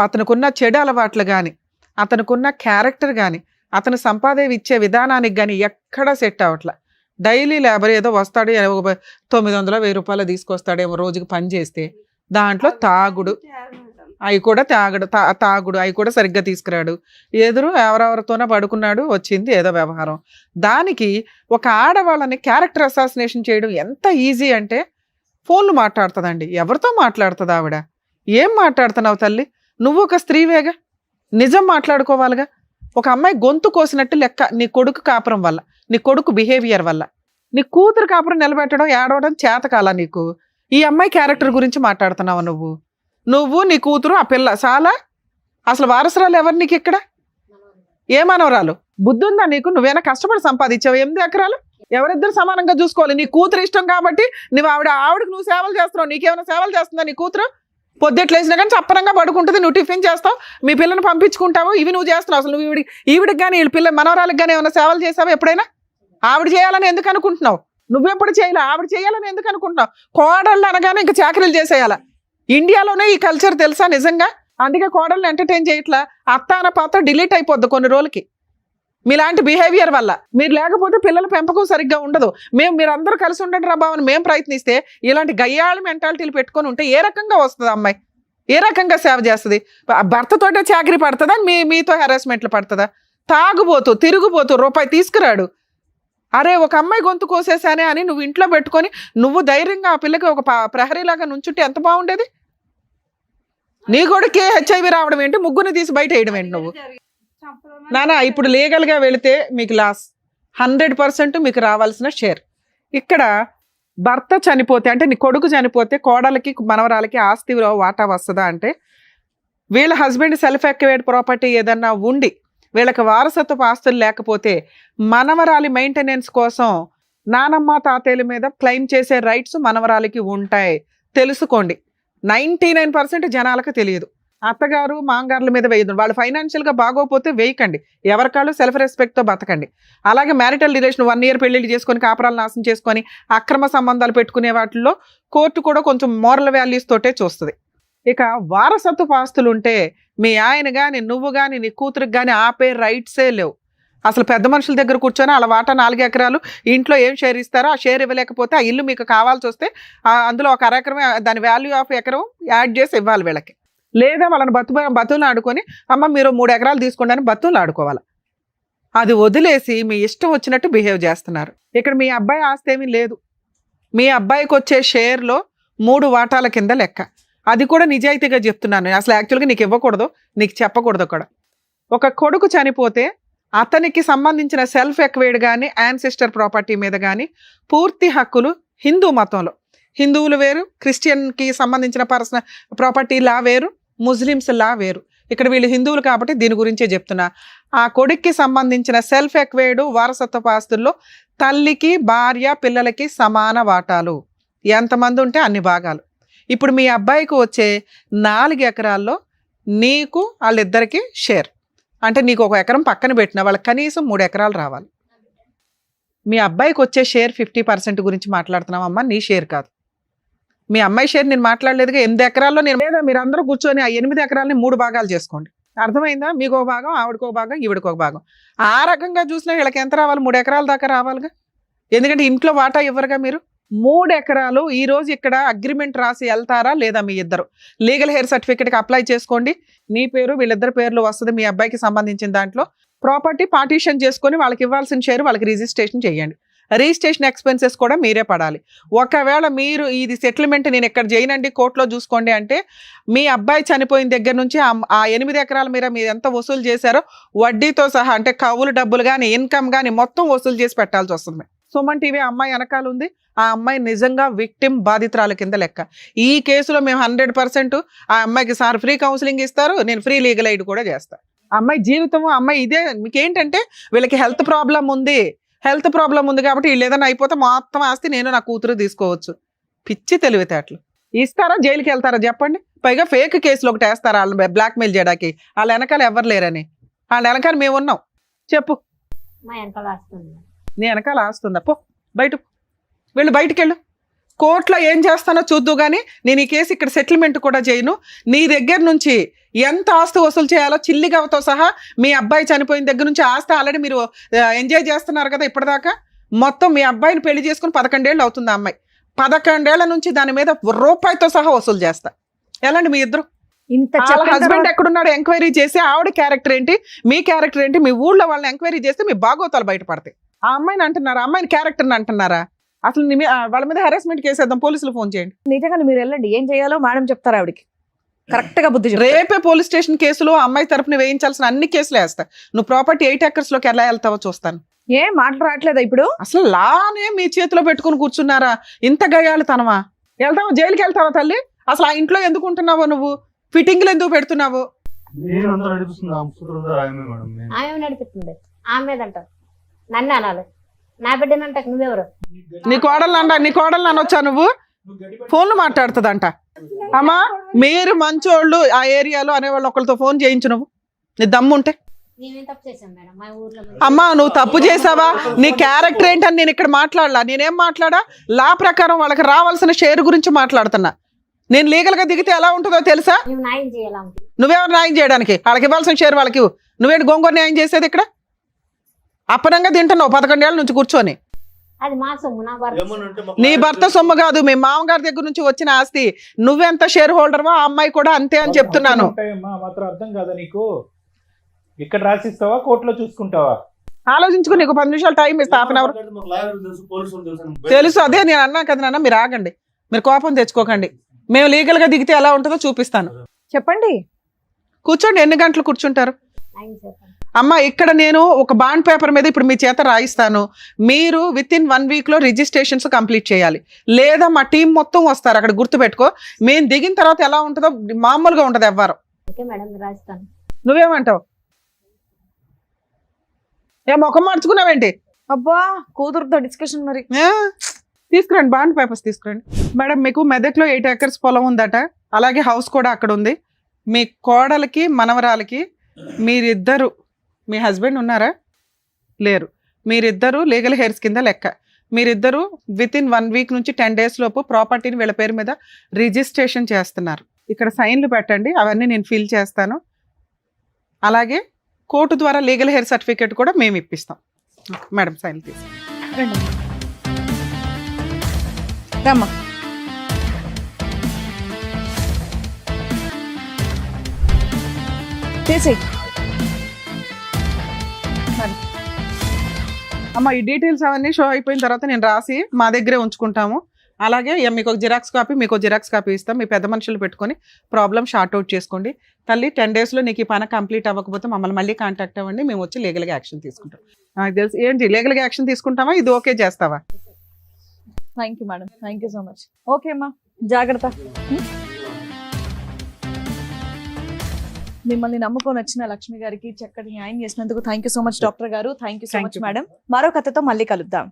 అతనుకున్న చెడు అలవాట్లు కానీ, అతనుకున్న క్యారెక్టర్ కానీ, అతను సంపాదన ఇచ్చే విధానానికి కానీ ఎక్కడా సెట్ అవ్వట్లా. డైలీ లేబర్ ఏదో వస్తాడు, 900-1000 రూపాయలు తీసుకొస్తాడేమో రోజుకి పని చేస్తే, దాంట్లో తాగుడు, అవి కూడా తాగుడు అవి కూడా సరిగ్గా తీసుకురాడు. ఎవరెవరితోనో పడుకున్నాడు, వచ్చింది ఏదో వ్యవహారం. దానికి ఒక ఆడవాళ్ళని క్యారెక్టర్ అసాసినేషన్ చేయడం ఎంత ఈజీ అంటే, ఫోన్లు మాట్లాడుతుందండి. ఎవరితో మాట్లాడుతుంది ఆవిడ? ఏం మాట్లాడుతున్నావు తల్లి? నువ్వు ఒక స్త్రీవేగా, నిజం మాట్లాడుకోవాలిగా. ఒక అమ్మాయి గొంతు కోసినట్టు లెక్క నీ కొడుకు కాపురం వల్ల, నీ కొడుకు బిహేవియర్ వల్ల. నీ కూతురు కాపురం నిలబెట్టడం, ఏడవడం చేతకాల నీకు. ఈ అమ్మాయి క్యారెక్టర్ గురించి మాట్లాడుతున్నావు నువ్వు నీ కూతురు, ఆ పిల్ల చాలా. అసలు వారసురాలు ఎవరు నీకు ఇక్కడ? ఏ మనవరాలు? బుద్ధి ఉందా నీకు? నువ్వేనా కష్టపడి సంపాదించావు 8 ఎకరాలు? ఎవరిద్దరు సమానంగా చూసుకోవాలి. నీ కూతురు ఇష్టం కాబట్టి నువ్వు ఆవిడకి నువ్వు సేవలు చేస్తున్నావు. నీకేమైనా సేవలు చేస్తుందా నీ కూతురు? పొద్దుట్లేసినా కానీ చప్పరంగా పడుకుంటుంది, నువ్వు టిఫిన్ చేస్తావు, మీ పిల్లని పంపించుకుంటావు, ఇవి నువ్వు చేస్తున్నావు. అసలు నువ్వు ఈవిడికి కానీ వీళ్ళ పిల్ల మనవరాలకు కానీ ఏమైనా సేవలు చేసావు ఎప్పుడైనా? ఆవిడ చేయాలని ఎందుకు అనుకుంటున్నావు? నువ్వెప్పుడు చేయాలి? ఆవిడ చేయాలని ఎందుకు అనుకుంటున్నావు? కోడళ్ళు అనగానే ఇంకా చాకరీలు చేసేయాలా? ఇండియాలోనే ఈ కల్చర్ తెలుసా నిజంగా? అందుకే కోడళ్ళని ఎంటర్టైన్ చేయట్లా. అత్త అన్న పాత్ర డిలీట్ అయిపోద్ది కొన్ని రోజులకి మీలాంటి బిహేవియర్ వల్ల. మీరు లేకపోతే పిల్లల పెంపకం సరిగ్గా ఉండదు. మీరందరూ కలిసి ఉండండి రా బావని మేము ప్రయత్నిస్తే, ఇలాంటి గయ్యాళి మెంటాలిటీలు పెట్టుకొని ఉంటే ఏ రకంగా వస్తుంది అమ్మాయి? ఏ రకంగా సేవ చేస్తుంది? భర్తతోటే చాకరీ పడుతుందా? మీతో హెరాస్మెంట్లు పడుతుందా? తాగుబోతూ తిరుగుబోతూ రూపాయి తీసుకురాడు. అరే ఒక అమ్మాయి గొంతు కోసేసానే అని నువ్వు ఇంట్లో పెట్టుకొని నువ్వు ధైర్యంగా ఆ పిల్లకి ఒక ప్రహరీలాగా నుంచుంటే ఎంత బాగుండేది? నీ కొడుకే HIV రావడం ఏంటి? ముగ్గురిని తీసి బయట వేయడం ఏంటి నువ్వు? నానా ఇప్పుడు లీగల్గా వెళితే మీకు లాస్ 100% మీకు రావాల్సిన షేర్. ఇక్కడ భర్త చనిపోతే అంటే నీ కొడుకు చనిపోతే కోడలకి మనవరాలకి ఆస్తిలో వాటా వస్తుందా అంటే వీళ్ళ హస్బెండ్ సెల్ఫ్ ఎక్వేర్డ్ ప్రాపర్టీ ఏదన్నా ఉండి వీళ్ళకి వారసత్వపు ఆస్తులు లేకపోతే మనవరాలి మెయింటెనెన్స్ కోసం నానమ్మ తాతయ్యల మీద క్లెయిమ్ చేసే రైట్స్ మనవరాలికి ఉంటాయి. తెలుసుకోండి. 99% జనాలకు తెలియదు. అత్తగారు మాంగారుల మీద వేయదు. వాళ్ళు ఫైనాన్షియల్గా బాగోపోతే వేయకండి. ఎవరికాళ్ళు సెల్ఫ్ రెస్పెక్ట్తో బతకండి. అలాగే మ్యారిటల్ రిలేషన్ 1 year పెళ్లిళ్ళు చేసుకొని కాపురాలు నాశనం చేసుకొని అక్రమ సంబంధాలు పెట్టుకునే వాటిల్లో కోర్టు కూడా కొంచెం మోరల్ వాల్యూస్ తోటే చూస్తుంది. ఇక వారసత్వపు ఆస్తులు ఉంటే మీ ఆయన కానీ నువ్వు కానీ నీ కూతురికి కానీ ఆపే రైట్సే లేవు. అసలు పెద్ద మనుషుల దగ్గర కూర్చొని అలా వాటా 4 ఎకరాలు ఇంట్లో ఏం షేర్ ఇస్తారో ఆ షేర్ ఇవ్వలేకపోతే ఆ ఇల్లు మీకు కావాల్సి వస్తే అందులో 1 ఎకరమే దాని వాల్యూ ఆఫ్ ఎకరం యాడ్ చేసి ఇవ్వాలి వీళ్ళకి. లేదా వాళ్ళని బతులు ఆడుకొని అమ్మ మీరు 3 ఎకరాలు తీసుకోండి అని బతులు ఆడుకోవాలి. అది వదిలేసి మీ ఇష్టం వచ్చినట్టు బిహేవ్ చేస్తున్నారు. ఇక్కడ మీ అబ్బాయి ఆస్తి ఏమీ లేదు. మీ అబ్బాయికి వచ్చే షేర్లో 3 వాటాల కింద లెక్క. అది కూడా నిజాయితీగా చెప్తున్నాను. అసలు యాక్చువల్గా నీకు ఇవ్వకూడదు, నీకు చెప్పకూడదు కూడా. ఒక కొడుకు చనిపోతే అతనికి సంబంధించిన సెల్ఫ్ ఎక్వైర్డ్ కానీ యాన్సిస్టర్ ప్రాపర్టీ మీద కానీ పూర్తి హక్కులు హిందూ మతంలో, హిందువులు వేరు, క్రిస్టియన్కి సంబంధించిన పర్సనల్ ప్రాపర్టీ లా వేరు, ముస్లిమ్స్ లా వేరు. ఇక్కడ వీళ్ళు హిందువులు కాబట్టి దీని గురించే చెప్తున్నా. ఆ కొడుక్కి సంబంధించిన సెల్ఫ్ ఎక్వైర్డ్ వారసత్వ ఆస్తుల్లో తల్లికి భార్య పిల్లలకి సమాన వాటాలు, ఎంతమంది ఉంటే అన్ని భాగాలు. ఇప్పుడు మీ అబ్బాయికి వచ్చే 4 ఎకరాల్లో నీకు వాళ్ళిద్దరికి షేర్, అంటే నీకు 1 ఎకరం పక్కన పెట్టిన వాళ్ళకి కనీసం 3 ఎకరాలు రావాలి. మీ అబ్బాయికి వచ్చే షేర్ 50% గురించి మాట్లాడుతున్నామమ్మా, నీ షేర్ కాదు. మీ అమ్మాయి షేర్ నేను మాట్లాడలేదుగా. 8 ఎకరాల్లో నేను లేదా మీరు అందరూ కూర్చొని ఆ 8 ఎకరాలని 3 భాగాలు చేసుకోండి. అర్థమైందా? మీకు 1 భాగం, ఆవిడకి 1 భాగం, ఈవిడికి 1 భాగం. ఆ రకంగా చూసినా వీళ్ళకి ఎంత రావాలి? 3 ఎకరాల దాకా రావాలిగా. ఎందుకంటే ఇంట్లో వాటా ఇవ్వరుగా మీరు. 3 ఎకరాలు ఈ రోజు ఇక్కడ అగ్రిమెంట్ రాసి వెళ్తారా లేదా? మీ ఇద్దరు లీగల్ హెయిర్ సర్టిఫికేట్కి అప్లై చేసుకోండి. నీ పేరు వీళ్ళిద్దరు పేర్లు వస్తుంది. మీ అబ్బాయికి సంబంధించిన దాంట్లో ప్రాపర్టీ పార్టీషన్ చేసుకొని వాళ్ళకి ఇవ్వాల్సిన షేర్ వాళ్ళకి రిజిస్ట్రేషన్ చేయండి. రిజిస్ట్రేషన్ ఎక్స్పెన్సెస్ కూడా మీరే పడాలి. ఒకవేళ మీరు ఇది సెటిల్మెంట్ నేను ఇక్కడ చేయనండి కోర్టులో చూసుకోండి అంటే మీ అబ్బాయి చనిపోయిన దగ్గర నుంచి ఆ 8 ఎకరాల మీద మీరు ఎంత వసూలు చేశారో వడ్డీతో సహా, అంటే కవులు డబ్బులు కానీ ఇన్కమ్ కానీ మొత్తం వసూలు చేసి పెట్టాల్సి వస్తుంది. సుమన్ టీవీ అమ్మాయి వెనకాల ఉంది. ఆ అమ్మాయి నిజంగా విక్టిమ్, బాధితురాల కింద లెక్క. ఈ కేసులో మేము 100% ఆ అమ్మాయికి సార్ ఫ్రీ కౌన్సిలింగ్ ఇస్తారు, నేను ఫ్రీ లీగల్ ఎయిడ్ కూడా చేస్తాను. అమ్మాయి జీవితము అమ్మాయి ఇదే. మీకు ఏంటంటే వీళ్ళకి హెల్త్ ప్రాబ్లం ఉంది కాబట్టి వీళ్ళు ఏదైనా అయిపోతే మొత్తం ఆస్తి నేను నా కూతురు తీసుకోవచ్చు. పిచ్చి తెలివితేటలు. ఇస్తారా? జైలుకి వెళ్తారా చెప్పండి? పైగా ఫేక్ కేసులు ఒకటి వేస్తారా వాళ్ళని బ్లాక్మెయిల్ చేయడానికి? వాళ్ళ వెనకాల ఎవరు లేరని. వాళ్ళ వెనకాల మేము ఉన్నాం. చెప్పు. మా వెనకాల వస్తుంది. నీ వెనకాల ఆస్తుందా? పో బయట, వీళ్ళు బయటికి వెళ్ళు. కోర్టులో ఏం చేస్తానో చూద్దు కానీ నేను ఈ కేసు ఇక్కడ సెటిల్మెంట్ కూడా చేయను. నీ దగ్గర నుంచి ఎంత ఆస్తి వసూలు చేయాలో చిల్లిగవతో సహా మీ అబ్బాయి చనిపోయిన దగ్గర నుంచి ఆస్తి ఆల్రెడీ మీరు ఎంజాయ్ చేస్తున్నారు కదా ఇప్పటిదాకా. మొత్తం మీ అబ్బాయిని పెళ్లి చేసుకుని 11 ఏళ్ళు అవుతుంది. ఆ అమ్మాయి 11 ఏళ్ల నుంచి దాని మీద రూపాయితో సహా వసూలు చేస్తా. ఎలాంటి మీ ఇద్దరు? ఇంత హస్బెండ్ ఎక్కడున్నాడు ఎంక్వైరీ చేసి ఆవిడ క్యారెక్టర్ ఏంటి, మీ క్యారెక్టర్ ఏంటి, మీ ఊళ్ళో వాళ్ళని ఎంక్వైరీ చేస్తే మీ బాగోతాలు బయటపడతాయి. ఆ అమ్మాయిని అంటున్నారా? అమ్మాయిని క్యారెక్టర్ని అంటున్నారా? అసలు వాళ్ళ మీద హెరాస్మెంట్ కేసు వేద్దాం, పోలీసులు ఫోన్ చేయండి. నిజంగా మీరు వెళ్ళండి, ఏం చేయాలో మేడం చెప్తారు ఆవిడకి. కరెక్ట్ గా బుద్ధి చెప్తారు. రేపే పోలీస్ స్టేషన్ కేసులో అమ్మాయి తరపున వేయించాల్సిన అన్ని కేసులు వేస్తా. నువ్వు ప్రాపర్టీ 8 acres లోకి ఎలా వెళ్తావో చూస్తాను. ఏం మాటలు రావట్లేదా ఇప్పుడు? అసలు లానే మీ చేతిలో పెట్టుకుని కూర్చున్నారా? ఇంత గయాలు తనవా? వెళ్తావా? జైలుకి వెళ్తావా తల్లి? అసలు ఆ ఇంట్లో ఎందుకు ఉంటున్నావో నువ్వు? ఫిట్టింగ్లు ఎందుకు పెడుతున్నావు? నేను అందరూ నడిపిస్తున్నా మేడం. ఆమె నడిపిస్తుంది. ఆమె మీద అంటారు నన్ను అనాలి. నా బిడ్డనంట నువ్వెవరు? నీ కోడలు అనొచ్చా నువ్వు? ఫోన్లు మాట్లాడుతుందంట. అమ్మా మీరు మంచోళ్ళు ఆ ఏరియాలో అనేవాళ్ళు ఒకరితో ఫోన్ చేయించు. నువ్వు నీ దమ్ముంటే. మేమేం తప్పు చేసాం మేడం? మా ఊర్లో అమ్మా నువ్వు తప్పు చేసావా? నీ క్యారెక్టర్ ఏంటని నేను ఇక్కడ మాట్లాడలా. నేనేం మాట్లాడా? లా ప్రకారం వాళ్ళకి రావాల్సిన షేర్ గురించి మాట్లాడుతున్నా. నేను లీగల్ గా దిగితే ఎలా ఉంటుందో తెలుసా? మేము న్యాయం చేయాలా? నువ్వెవరు న్యాయం చేయడానికి? వాళ్ళకి ఇవ్వాల్సిన షేర్ వాళ్ళకి ఇవ్వు. నువ్వేంటి గోంగూర న్యాయం చేసేది ఇక్కడ? అప్పనంగా తింటున్నావు 11 ఏళ్ళ నుంచి కూర్చొని. అది మా సొమ్ము. నా భర్త. నీ భర్త సొమ్ము కాదు, మీ మామగారి దగ్గర నుంచి వచ్చిన ఆస్తి. నువ్వెంత షేర్ హోల్డర్వో ఆ అమ్మాయి కూడా అంతే అని చెప్తున్నాను. మాత్రం అర్థం కాదా నీకు? ఇక్కడ రాసిస్తావా కోర్టులో చూసుకుంటావా? ఆలోచించుకో. నీకు 10 నిమిషాలు టైం ఇస్తా. Half an hour. తెలుసు, అదే నేను అన్నా కదా నాన్న. మీరు ఆగండి, మీరు కోపం తెచ్చుకోకండి. మేము లీగల్ గా దిగితే ఎలా ఉంటుందో చూపిస్తాను. చెప్పండి. కూర్చోండి. ఎన్ని గంటలు కూర్చుంటారు? న్యాయం చేస్తాను. అమ్మ ఇక్కడ నేను ఒక బాండ్ పేపర్ మీద ఇప్పుడు మీ చేత రాయిస్తాను. మీరు విత్ ఇన్ 1 week లో రిజిస్ట్రేషన్స్ కంప్లీట్ చేయాలి. లేదా మా టీం మొత్తం వస్తారు అక్కడ. గుర్తుపెట్టుకో, మేము దిగిన తర్వాత ఎలా ఉంటుందో మామూలుగా ఉంటుంది. ఎవ్వరు ఓకే మేడం రాస్తాను. నువ్వేమంటావు? ఏ ముఖం మార్చుకున్నావేంటి? అబ్బా కూతురుతో డిస్కషన్ మరి. ఆ, తీసుకురండి బాండ్ పేపర్స్ తీసుకురండి. మేడం మీకు మెదక్లో 8 acres పొలం ఉందట, అలాగే హౌస్ కూడా అక్కడ ఉంది. మీ కోడలికి మనవరాలకి మీరిద్దరు, మీ హస్బెండ్ ఉన్నారా? లేరు. మీరిద్దరు లీగల్ హెయిర్స్ కింద లెక్క. మీరిద్దరు వితిన్ 1 week నుంచి 10 days లోపు ప్రాపర్టీని వీళ్ళ పేరు మీద రిజిస్ట్రేషన్ చేస్తున్నారు. ఇక్కడ సైన్లు పెట్టండి, అవన్నీ నేను ఫిల్ చేస్తాను. అలాగే కోర్టు ద్వారా లీగల్ హెయిర్ సర్టిఫికేట్ కూడా మేము ఇప్పిస్తాం. మేడం సైన్ తీసి రమ్మా. చేసేయ్. అమ్మ ఈ డీటెయిల్స్ అవన్నీ షో అయిపోయిన తర్వాత నేను రాసి మా దగ్గరే ఉంచుకుంటాము. అలాగే మీకు ఒక జిరాక్స్ కాపీ, మీకు జిరాక్స్ కాపీ ఇస్తాం. మీ పెద్ద మనుషులు పెట్టుకొని ప్రాబ్లం షార్ట్ అవుట్ చేసుకోండి. తల్లి 10 days లో నీకు ఈ పని కంప్లీట్ అవ్వకపోతే మమ్మల్ని మళ్ళీ కాంటాక్ట్ అవ్వండి, మేము వచ్చి లీగల్గా యాక్షన్ తీసుకుంటాం. నాకు తెలుసు ఏంటి లీగల్గా యాక్షన్ తీసుకుంటావా, ఇది ఓకే చేస్తావా? Thank you madam, thank you so much. Okay అమ్మా, జాగ్రత్త. మిమ్మల్ని నమ్ముకొని వచ్చిన లక్ష్మి గారికి చక్కటి న్యాయం చేసినందుకు thank you so much doctor గారు. Thank you so Thank much you. Madam. మరో కథతో మళ్ళీ కలుద్దాం.